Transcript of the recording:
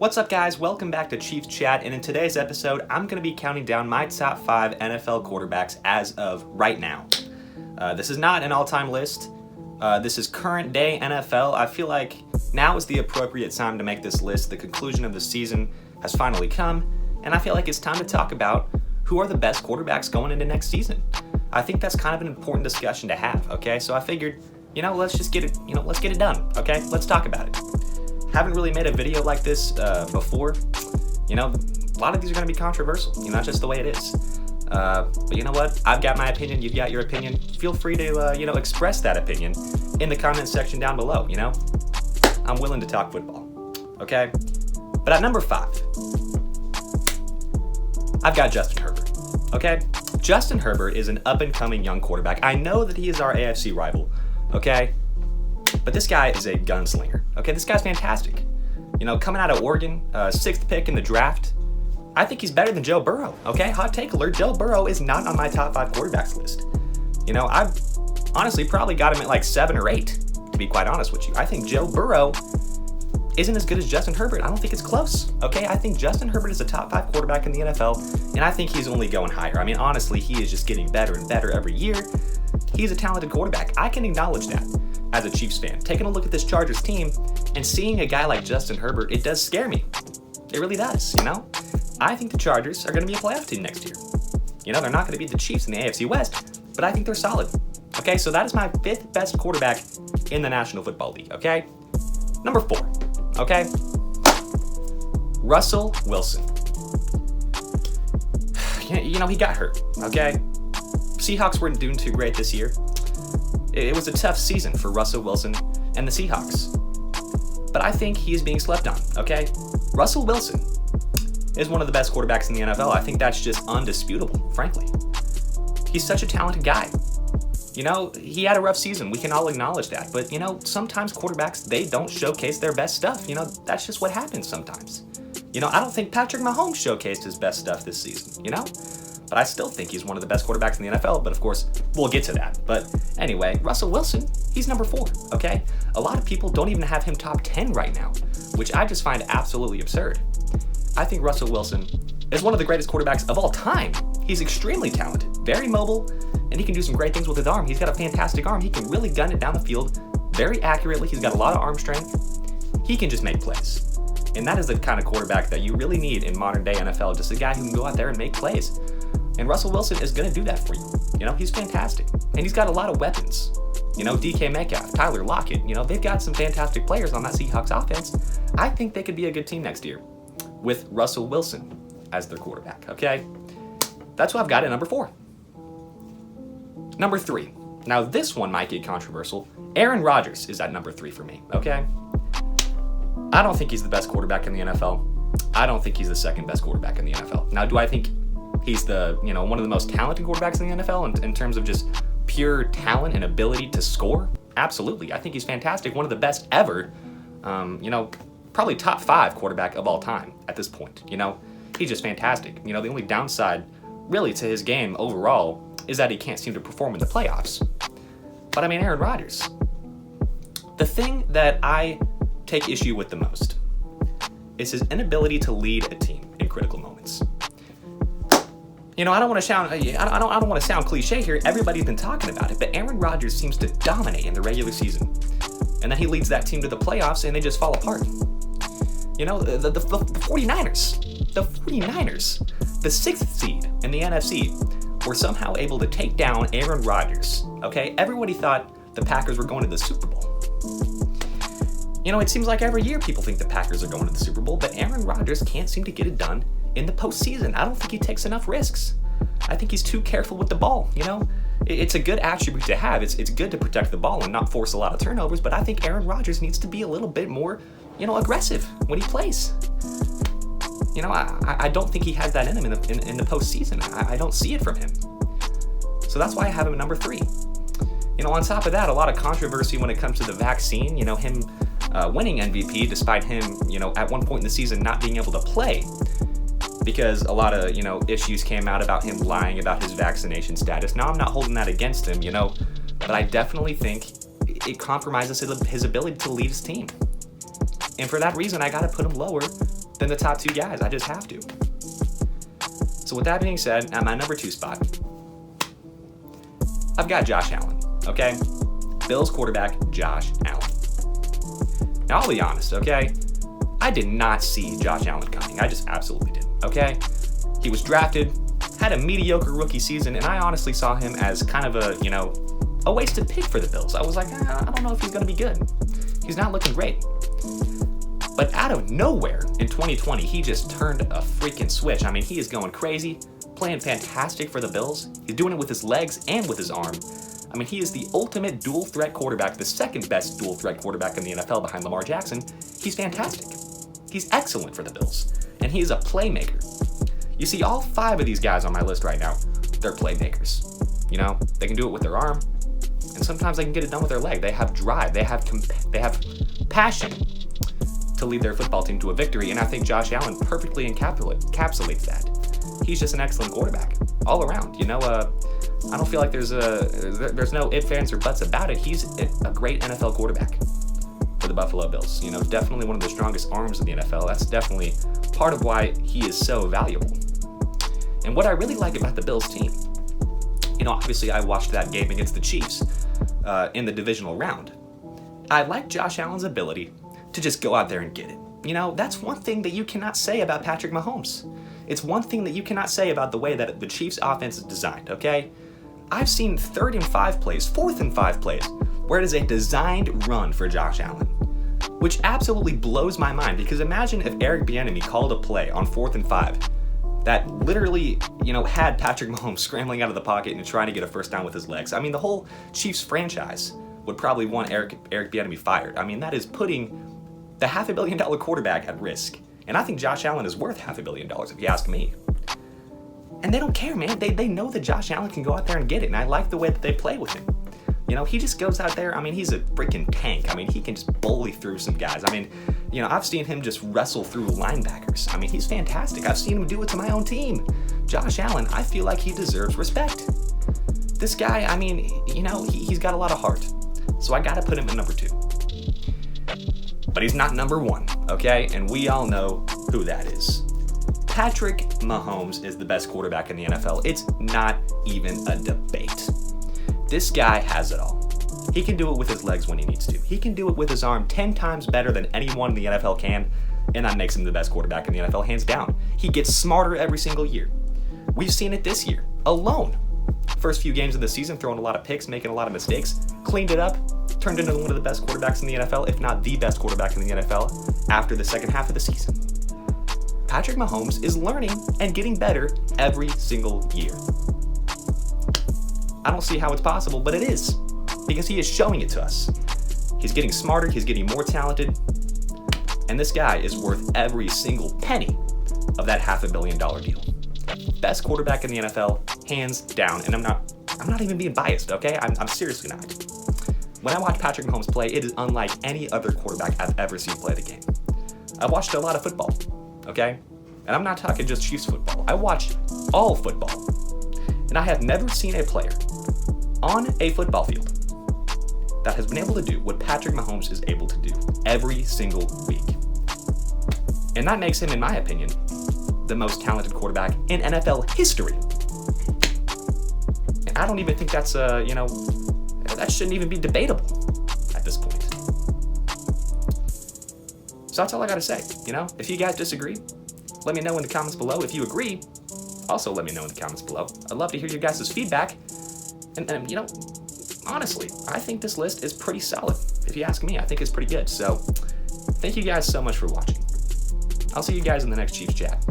What's up, guys? Welcome back to Chiefs Chat, and in today's episode, I'm going to be counting down my top 5 NFL quarterbacks as of right now. This is not an all-time list. This is current day NFL. I feel like now is the appropriate time to make this list. The conclusion of the season has finally come, and I feel like it's time to talk about who are the best quarterbacks going into next season. I think that's kind of an important discussion to have, okay? So I figured, let's just get it, let's get it done, okay? Let's talk about it. Haven't really made a video like this before. A lot of these are going to be controversial. That's just the way it is. But you know what? I've got my opinion. You've got your opinion. Feel free to, express that opinion in the comment section down below. I'm willing to talk football. Okay? But at number 5, I've got Justin Herbert. Okay? Justin Herbert is an up-and-coming young quarterback. I know that he is our AFC rival. Okay? But this guy is a gunslinger. Okay, this guy's fantastic. Coming out of Oregon, 6th pick in the draft, I think he's better than Joe Burrow. Okay, hot take alert, Joe Burrow is not on my top 5 quarterbacks list. I've honestly probably got him at like 7 or 8, to be quite honest with you. I think Joe Burrow isn't as good as Justin Herbert. I don't think it's close. Okay, I think Justin Herbert is a top 5 quarterback in the NFL, and I think he's only going higher. I mean, honestly, he is just getting better and better every year. He's a talented quarterback. I can acknowledge that. As a Chiefs fan, taking a look at this Chargers team and seeing a guy like Justin Herbert, it does scare me. It really does, I think the Chargers are going to be a playoff team next year. They're not going to beat the Chiefs in the AFC West, but I think they're solid. Okay, so that is my 5th best quarterback in the National Football League, okay? Number 4, okay? Russell Wilson. He got hurt, okay? Seahawks weren't doing too great this year. It was a tough season for Russell Wilson and the Seahawks. But I think he is being slept on, okay? Russell Wilson is one of the best quarterbacks in the NFL. I think that's just undisputable, frankly. He's such a talented guy. He had a rough season. We can all acknowledge that. But, sometimes quarterbacks, they don't showcase their best stuff. That's just what happens sometimes. I don't think Patrick Mahomes showcased his best stuff this season, But I still think he's one of the best quarterbacks in the NFL, but of course, we'll get to that. But anyway, Russell Wilson, he's number 4, okay? A lot of people don't even have him top 10 right now, which I just find absolutely absurd. I think Russell Wilson is one of the greatest quarterbacks of all time. He's extremely talented, very mobile, and he can do some great things with his arm. He's got a fantastic arm. He can really gun it down the field very accurately. He's got a lot of arm strength. He can just make plays. And that is the kind of quarterback that you really need in modern day NFL, just a guy who can go out there and make plays. And Russell Wilson is going to do that for you. He's fantastic. And he's got a lot of weapons. DK Metcalf, Tyler Lockett, they've got some fantastic players on that Seahawks offense. I think they could be a good team next year with Russell Wilson as their quarterback, okay? That's what I've got at number 4. Number 3. Now, this one might get controversial. Aaron Rodgers is at number 3 for me, okay? I don't think he's the best quarterback in the NFL. I don't think he's the second best quarterback in the NFL. Now, do I think he's the, one of the most talented quarterbacks in the NFL in terms of just pure talent and ability to score? Absolutely. I think he's fantastic. One of the best ever. Probably top 5 quarterback of all time at this point. He's just fantastic. The only downside really to his game overall is that he can't seem to perform in the playoffs. But I mean, Aaron Rodgers. The thing that I take issue with the most is his inability to lead a team in critical moments. I don't want to sound cliche here. Everybody's been talking about it, but Aaron Rodgers seems to dominate in the regular season, and then he leads that team to the playoffs, and they just fall apart. The 49ers, the 6th seed in the NFC, were somehow able to take down Aaron Rodgers. Okay, everybody thought the Packers were going to the Super Bowl. It seems like every year people think the Packers are going to the Super Bowl, but Aaron Rodgers can't seem to get it done in the postseason. I don't think he takes enough risks. I think he's too careful with the ball, It's a good attribute to have. It's good to protect the ball and not force a lot of turnovers, but I think Aaron Rodgers needs to be a little bit more, aggressive when he plays. I don't think he has that in him in the postseason. I don't see it from him. So that's why I have him at number 3. On top of that, a lot of controversy when it comes to the vaccine, him winning MVP despite him, at one point in the season not being able to play because a lot of, issues came out about him lying about his vaccination status. Now, I'm not holding that against him, but I definitely think it compromises his ability to lead his team. And for that reason, I got to put him lower than the top 2 guys. I just have to. So with that being said, at my number 2 spot, I've got Josh Allen, okay? Bills quarterback, Josh Allen. Now, I'll be honest, okay? I did not see Josh Allen coming. I just absolutely didn't, okay? He was drafted, had a mediocre rookie season, and I honestly saw him as kind of a wasted pick for the Bills. I was like, I don't know if he's going to be good. He's not looking great. But out of nowhere, in 2020, he just turned a freaking switch. I mean, he is going crazy, playing fantastic for the Bills. He's doing it with his legs and with his arm. I mean, he is the ultimate dual threat quarterback, the second best dual threat quarterback in the NFL behind Lamar Jackson. He's fantastic. He's excellent for the Bills. And he is a playmaker. You see, all 5 of these guys on my list right now, they're playmakers. You know, they can do it with their arm, and sometimes they can get it done with their leg. They have drive. They have passion to lead their football team to a victory, and I think Josh Allen perfectly encapsulates that. He's just an excellent quarterback all around. You know, I don't feel like there's no ifs, ands, or buts about it. He's a great NFL quarterback for the Buffalo Bills. You know, definitely one of the strongest arms in the NFL. That's definitely part of why he is so valuable. And what I really like about the Bills team, you know, obviously I watched that game against the Chiefs in the divisional round. I like Josh Allen's ability to just go out there and get it. You know, that's one thing that you cannot say about Patrick Mahomes. It's one thing that you cannot say about the way that the Chiefs offense is designed, okay? I've seen 3rd and 5 plays, 4th and 5 plays, where it is a designed run for Josh Allen, which absolutely blows my mind, because imagine if Eric Bieniemy called a play on 4th and 5 that literally, you know, had Patrick Mahomes scrambling out of the pocket and trying to get a first down with his legs. I mean, the whole Chiefs franchise would probably want Eric Bieniemy fired. I mean, that is putting the $500 million quarterback at risk. And I think Josh Allen is worth $500 million, if you ask me. And they don't care, man. They know that Josh Allen can go out there and get it, and I like the way that they play with him. You know, he just goes out there. I mean, he's a freaking tank. I mean, he can just bully through some guys. I mean, you know, I've seen him just wrestle through linebackers. I mean, he's fantastic. I've seen him do it to my own team. Josh Allen, I feel like he deserves respect. This guy, I mean, you know, he's got a lot of heart. So I got to put him at number 2. But he's not number 1, okay? And we all know who that is. Patrick Mahomes is the best quarterback in the NFL. It's not even a debate. This guy has it all. He can do it with his legs when he needs to. He can do it with his arm 10 times better than anyone in the NFL can, and that makes him the best quarterback in the NFL, hands down. He gets smarter every single year. We've seen it this year alone. First few games of the season, throwing a lot of picks, making a lot of mistakes, cleaned it up, turned into one of the best quarterbacks in the NFL, if not the best quarterback in the NFL, after the second half of the season. Patrick Mahomes is learning and getting better every single year. I don't see how it's possible, but it is, because he is showing it to us. He's getting smarter, he's getting more talented, and this guy is worth every single penny of that $500 million deal. Best quarterback in the NFL, hands down, and I'm not even being biased, okay? I'm seriously not. When I watch Patrick Mahomes play, it is unlike any other quarterback I've ever seen play the game. I watched a lot of football, okay? And I'm not talking just Chiefs football. I watched all football. And I have never seen a player on a football field that has been able to do what Patrick Mahomes is able to do every single week. And that makes him, in my opinion, the most talented quarterback in NFL history. And I don't even think that's, that shouldn't even be debatable at this point. So that's all I gotta say, you know? If you guys disagree, let me know in the comments below. If you agree, also let me know in the comments below. I'd love to hear your guys' feedback. And you know, honestly, I think this list is pretty solid. If you ask me, I think it's pretty good. So thank you guys so much for watching. I'll see you guys in the next Chiefs chat.